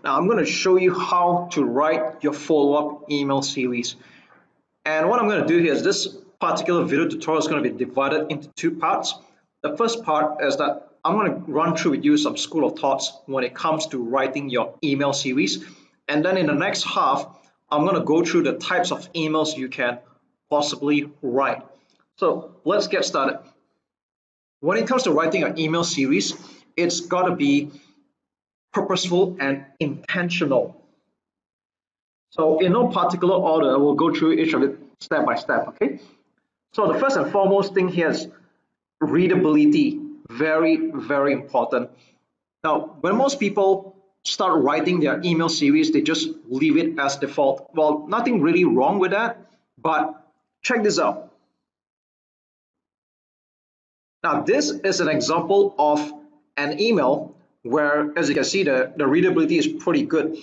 Now I'm going to show you how to write your follow-up email series. And what I'm going to do here is this particular video tutorial is going to be divided into two parts. The first part is that I'm going to run through with you some school of thoughts when it comes to writing your email series. And then in the next half, I'm going to go through the types of emails you can possibly write. So let's get started. When it comes to writing an email series, it's got to be purposeful and intentional. So in no particular order, we'll go through each of it step by step, okay? So the first and foremost thing here is readability. Very, very important. Now, when most people start writing their email series, they just leave it as default. Well, nothing really wrong with that, but check this out. Now, this is an example of an email where, as you can see, the readability is pretty good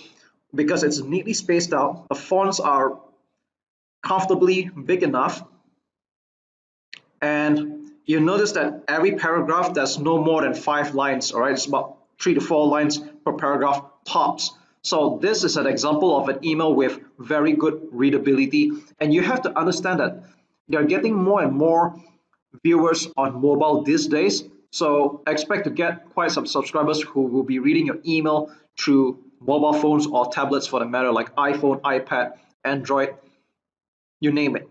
because it's neatly spaced out. The fonts are comfortably big enough. And you notice that every paragraph, there's no more than 5 lines, all right? It's about 3 to 4 lines per paragraph tops. So this is an example of an email with very good readability. And you have to understand that they're getting more and more viewers on mobile these days. So expect to get quite some subscribers who will be reading your email through mobile phones or tablets for the matter, like iPhone, iPad, Android, you name it.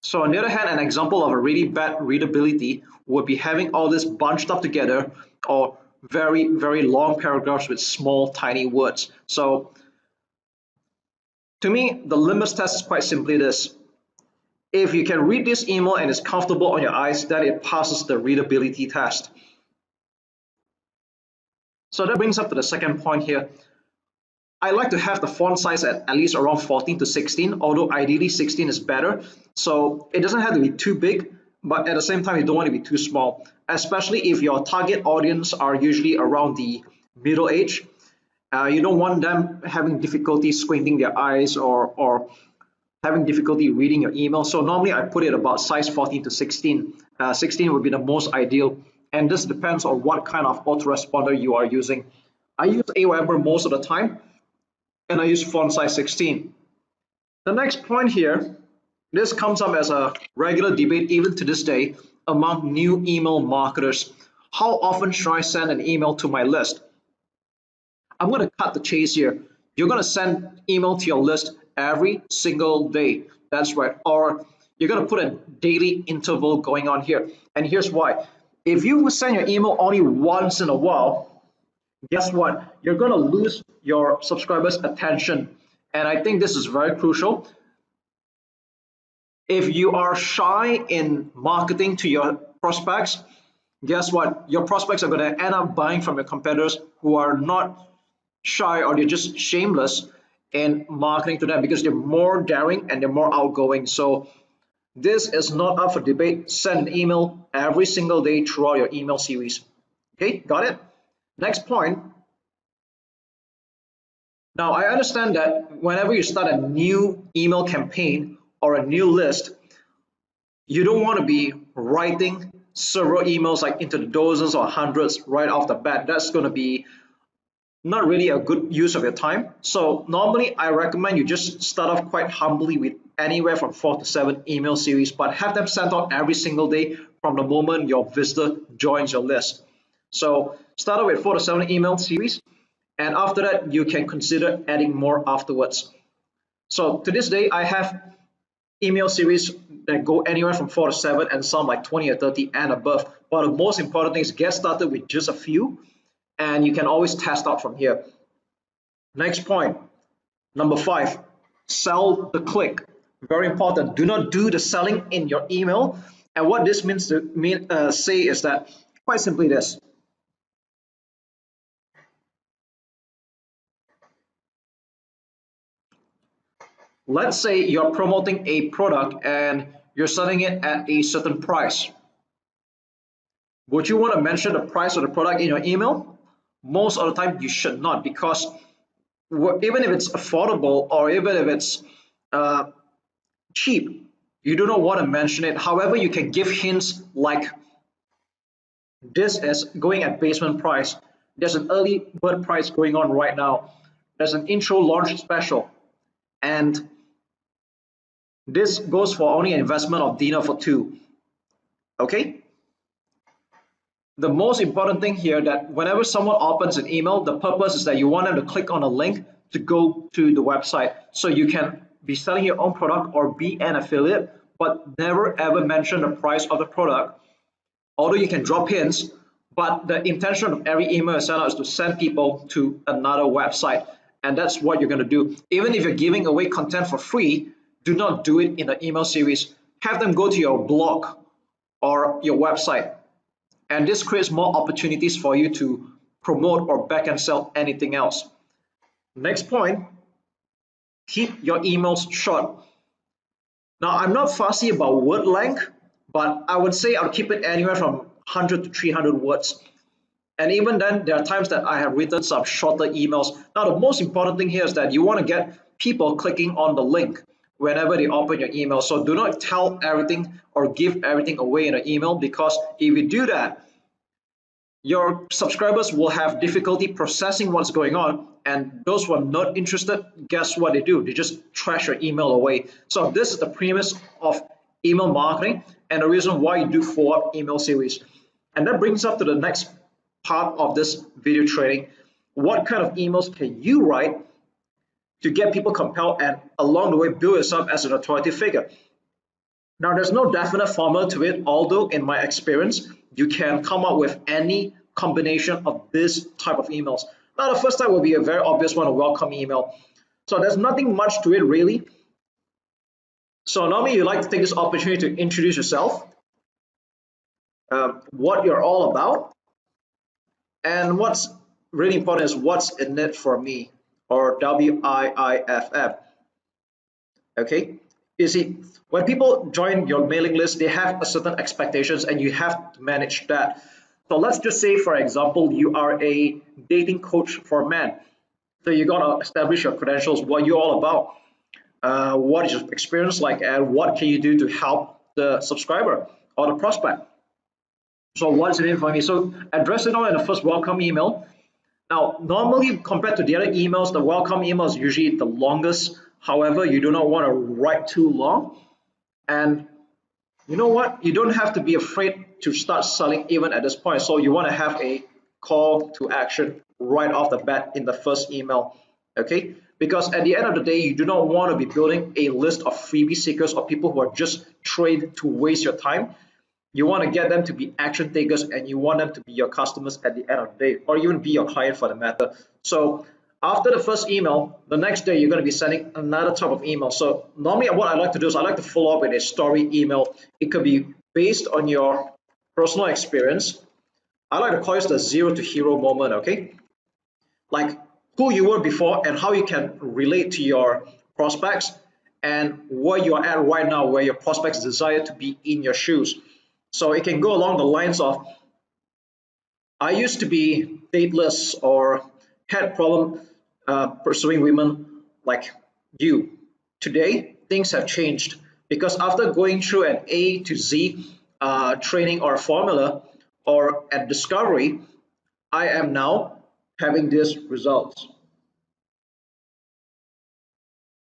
So on the other hand, an example of a really bad readability would be having all this bunched up together or very, very long paragraphs with small, tiny words. So to me, the litmus test is quite simply this. If you can read this email and it's comfortable on your eyes, then it passes the readability test. So that brings up to the second point here. I like to have the font size at least around 14 to 16, although ideally 16 is better. So it doesn't have to be too big, but at the same time, you don't want to be too small, especially if your target audience are usually around the middle age. You don't want them having difficulty squinting their eyes or having difficulty reading your email. So normally I put it about size 14 to 16. 16 would be the most ideal. And this depends on what kind of autoresponder you are using. I use Aweber most of the time, and I use font size 16. The next point here, this comes up as a regular debate even to this day among new email marketers. How often should I send an email to my list? I'm going to cut the chase here. You're going to send email to your list every single day. That's right. Or you're going to put a daily interval going on here. And here's why. If you send your email only once in a while, guess what? You're going to lose your subscribers' attention. And I think this is very crucial. If you are shy in marketing to your prospects, guess what? Your prospects are going to end up buying from your competitors who are not shy, or they're just shameless in marketing to them because they're more daring and they're more outgoing. So this is not up for debate. Send an email every single day throughout your email series. Okay, got it? Next point. Now, I understand that whenever you start a new email campaign or a new list, you don't want to be writing several emails like into the dozens or hundreds right off the bat. That's going to be not really a good use of your time. So normally I recommend you just start off quite humbly with anywhere from 4 to 7 email series, but have them sent out every single day from the moment your visitor joins your list. So start off with 4 to 7 email series, and after that you can consider adding more afterwards. So to this day, I have email series that go anywhere from 4 to 7 and some like 20 or 30 and above. But the most important thing is get started with just a few, and you can always test out from here. Next point, number 5, sell the click. Very important. Do not do the selling in your email. And what this means to say is that quite simply this. Let's say you're promoting a product and you're selling it at a certain price. Would you want to mention the price of the product in your email? Most of the time you should not, because even if it's affordable or even if it's cheap, you do not want to mention it. However, you can give hints like this is going at basement price. There's an early bird price going on right now. there's an intro launch special, and this goes for only an investment of dinner for two. Okay, the most important thing here, that whenever someone opens an email, the purpose is that you want them to click on a link to go to the website, so you can be selling your own product or be an affiliate, but never ever mention the price of the product. Although you can drop hints, but the intention of every email you send out is to send people to another website, and that's what you're going to do. Even if you're giving away content for free, do not do it in the email series. Have them go to your blog or your website, and this creates more opportunities for you to promote or back and sell anything else. Next point, keep your emails short. Now, I'm not fussy about word length, but I would say I'll keep it anywhere from 100 to 300 words. And even then, there are times that I have written some shorter emails. Now, the most important thing here is that you want to get people clicking on the link whenever they open your email. So do not tell everything or give everything away in an email, because if you do that, your subscribers will have difficulty processing what's going on, and those who are not interested, guess what they do? They just trash your email away. So this is the premise of email marketing and the reason why you do follow-up email series. And that brings up to the next part of this video training. What kind of emails can you write to get people compelled and along the way build yourself as an authority figure? Now, there's no definite formula to it, although in my experience, you can come up with any combination of this type of emails. Now, the first type will be a very obvious one, a welcome email. So there's nothing much to it really. So normally you like to take this opportunity to introduce yourself, what you're all about, and what's really important is what's in it for me, or WIIFM. Okay, you see, when people join your mailing list, they have a certain expectations and you have to manage that. So let's just say, for example, you are a dating coach for men. So you got to establish your credentials, what you're all about, what is your experience like, and what can you do to help the subscriber or the prospect. So what's in it for me? So address it all in the first welcome email. Now, normally compared to the other emails, the welcome email is usually the longest. However, you do not want to write too long. And you know what? You don't have to be afraid to start selling even at this point. So you want to have a call to action right off the bat in the first email. Okay? Because at the end of the day, you do not want to be building a list of freebie seekers or people who are just trained to waste your time. You want to get them to be action takers, and you want them to be your customers at the end of the day, or even be your client for the matter. So after the first email, the next day you're going to be sending another type of email. So normally what I like to do is I like to follow up with a story email. It could be based on your personal experience. I like to call it the 0 to hero moment, okay? Like who you were before and how you can relate to your prospects, and where you are at right now, where your prospects desire to be in your shoes. So it can go along the lines of, I used to be dateless or had problem pursuing women like you. Today, things have changed because after going through an A to Z training or formula or a discovery, I am now having these results.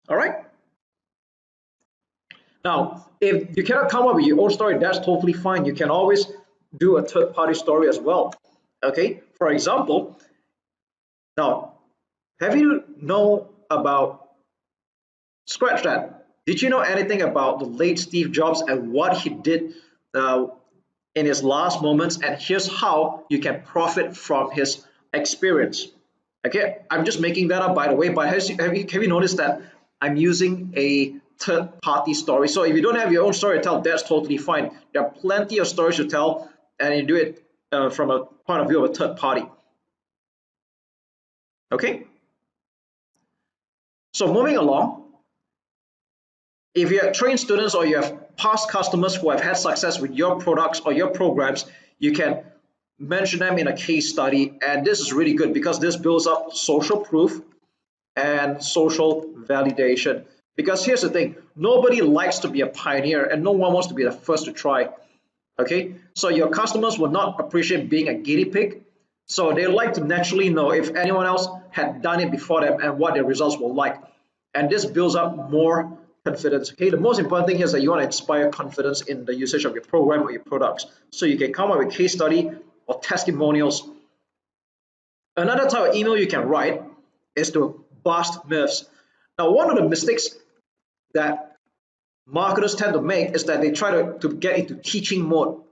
All right. Now, if you cannot come up with your own story, that's totally fine. You can always do a third-party story as well. Okay. For example, now, have you know about, scratch that. Did you know anything about the late Steve Jobs and what he did in his last moments? And here's how you can profit from his experience. Okay, I'm just making that up by the way, but have you noticed that I'm using a third-party story? So if you don't have your own story to tell, that's totally fine. There are plenty of stories to tell, and you do it from a point of view of a third party. Okay, so moving along, if you have trained students or you have past customers who have had success with your products or your programs, you can mention them in a case study, and this is really good because this builds up social proof and social validation. Because here's the thing, nobody likes to be a pioneer and no one wants to be the first to try. Okay, so your customers will not appreciate being a guinea pig. So they like to naturally know if anyone else had done it before them and what their results were like. And this builds up more confidence. Okay, the most important thing is that you want to inspire confidence in the usage of your program or your products. So you can come up with case study or testimonials. Another type of email you can write is to bust myths. Now, one of the mistakes that marketers tend to make is that they try to get into teaching mode.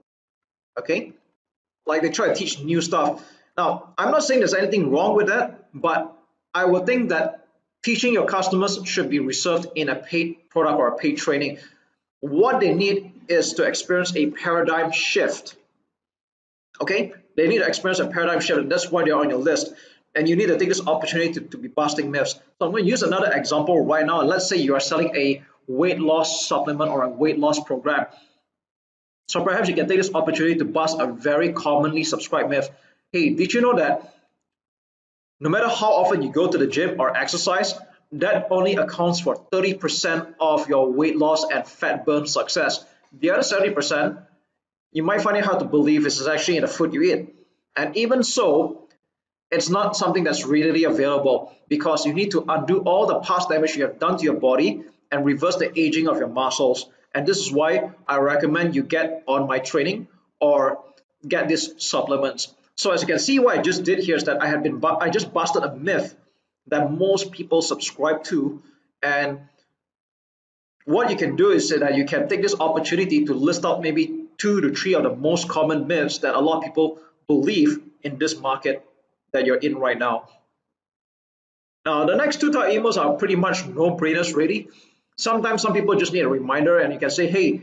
Okay, like they try to teach new stuff. Now, I'm not saying there's anything wrong with that, but I would think that teaching your customers should be reserved in a paid product or a paid training. What they need is to experience a paradigm shift. Okay, they need to experience a paradigm shift, and that's why they're on your list. And you need to take this opportunity to be busting myths. So I'm going to use another example right now. Let's say you are selling a weight loss supplement or a weight loss program. So perhaps you can take this opportunity to bust a very commonly subscribed myth. Hey, did you know that no matter how often you go to the gym or exercise, that only accounts for 30% of your weight loss and fat burn success? The other 70%, you might find it hard to believe this is actually in the food you eat. And even so, it's not something that's readily available because you need to undo all the past damage you have done to your body and reverse the aging of your muscles. And this is why I recommend you get on my training or get these supplements. So as you can see, what I just did here is that I just busted a myth that most people subscribe to. And what you can do is that you can take this opportunity to list out maybe 2 to 3 of the most common myths that a lot of people believe in this market that you're in right now. Now, the next 2 type emails are pretty much no-brainers really. Sometimes some people just need a reminder, and you can say, hey,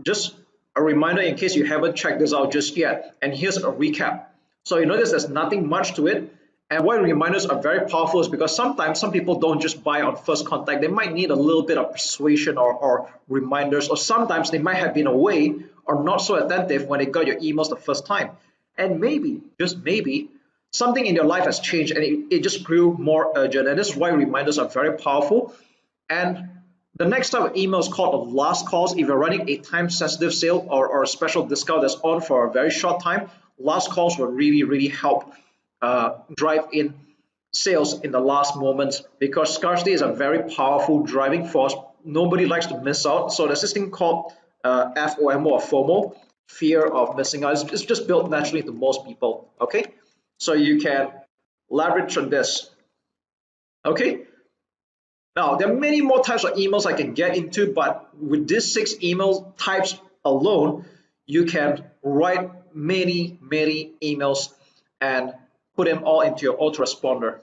just a reminder in case you haven't checked this out just yet. And here's a recap. So you notice there's nothing much to it. And why reminders are very powerful is because sometimes some people don't just buy on first contact. They might need a little bit of persuasion or reminders, or sometimes they might have been away or not so attentive when they got your emails the first time. And maybe, just maybe, something in your life has changed and it just grew more urgent. And this is why reminders are very powerful. And the next type of email is called last calls. If you're running a time-sensitive sale or a special discount that's on for a very short time, last calls will really help drive in sales in the last moments, because scarcity is a very powerful driving force. Nobody likes to miss out. So there's this thing called FOMO or FOMO, fear of missing out. It's just built naturally to most people. Okay, so you can leverage on this. Okay. Now, there are many more types of emails I can get into, but with these 6 email types alone, you can write many emails and put them all into your autoresponder.